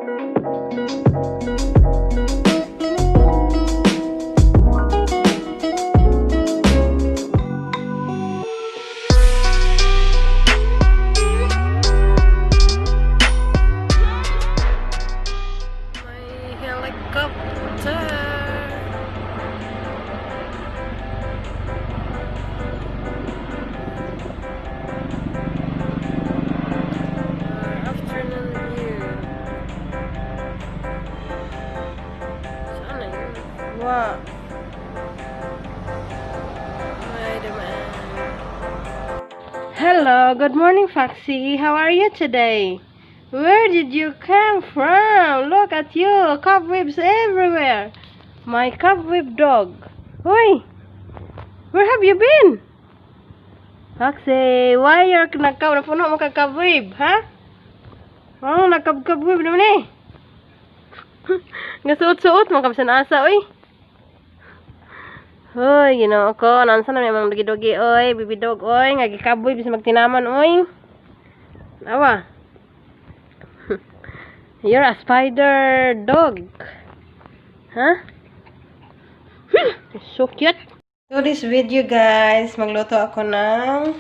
Wow. Hello, good morning, Foxy. How are you today? Where did you come from? Look at you, cobwebs everywhere. My cobweb dog. Oi, where have you been? Foxy, why you're napuno mo ka cobweb, ha? Oh, nagkabweb naman eh. Ngasuot-suot mo kabisan asa, oi. Hoy, ginoo ko, nansa na may mga dogi-dogi, oy, baby dog, oy, nga gikaboy bisa magtinaman, oy. Awa. You're a spider dog. Huh? So cute. So this video, guys, magluto ako ng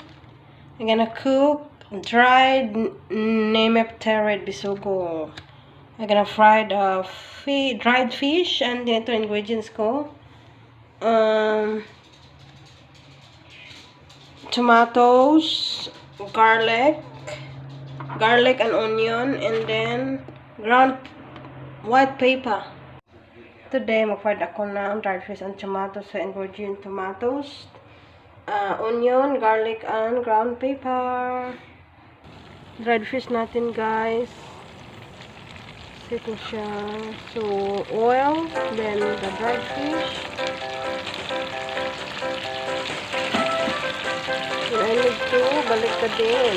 I'm gonna cook dried nemepterid bisugo. I'm gonna fry the dried fish and ito ingredients ko. Tomatoes, garlic and onion, and then ground white pepper. Today mag-fry ako ng dried fish and tomatoes. So ingredient: tomatoes, onion, garlic, and ground pepper. Dried fish natin, guys. Ito siya. So oil, then the dried fish. I need to balik ka din.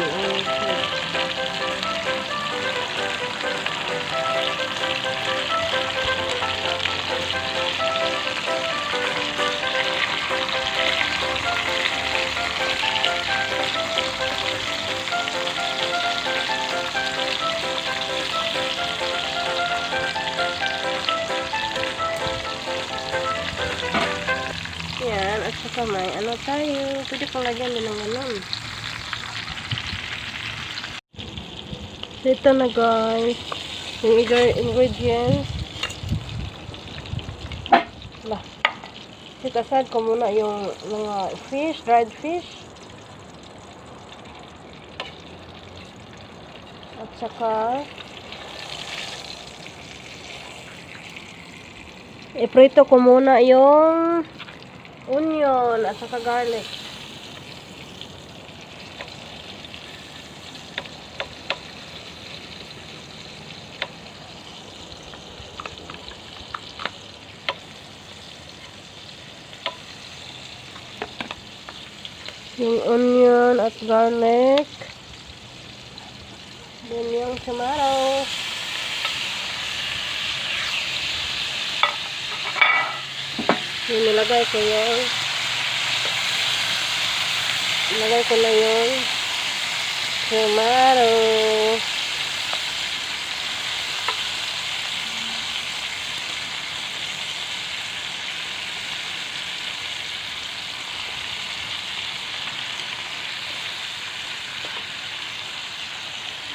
Yan, at saka may ano tayo. Pwede pang lagyan din ng ganun. Ito na, guys. Yung ingredients. Lah. Set aside ko muna yung mga fish, dried fish. At saka iprito ko muna yung onion at saka garlic. Yung onion at garlic. Then yung tomato. Yung nilagay ko yung na yung tomato.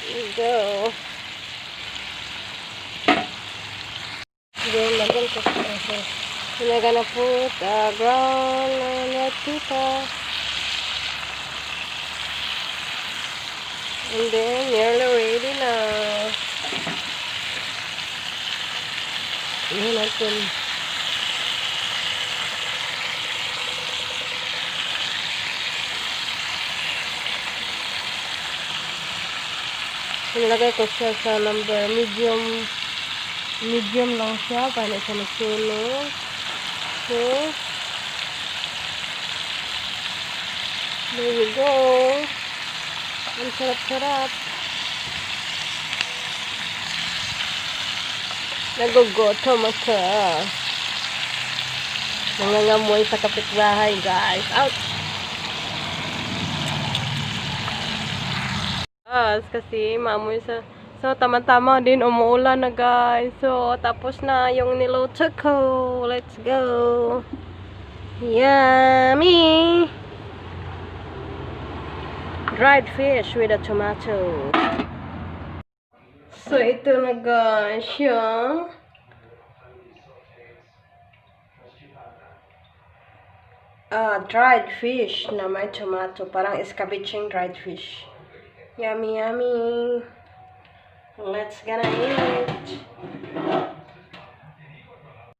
There you go. Then lagyan ko sa and I'm gonna put ground white pepper, and then nearly ready na. Yan natin. Nilagay ko siya sa number medium lang siya para siya masunog. So, there you go. Ang sarap-sarap. Nagugutom ako. Nangangamoy sa kapitbahay, guys. Ouch! Kasi maamoy sa So, tama-tama din umuulan na guys. So, tapos na yung niluto ko. Let's go. Yummy! Dried fish with a tomato. So, ito na guys yung dried fish na may tomato. Parang escabeche dried fish. Yummy, yummy. Let's gonna eat.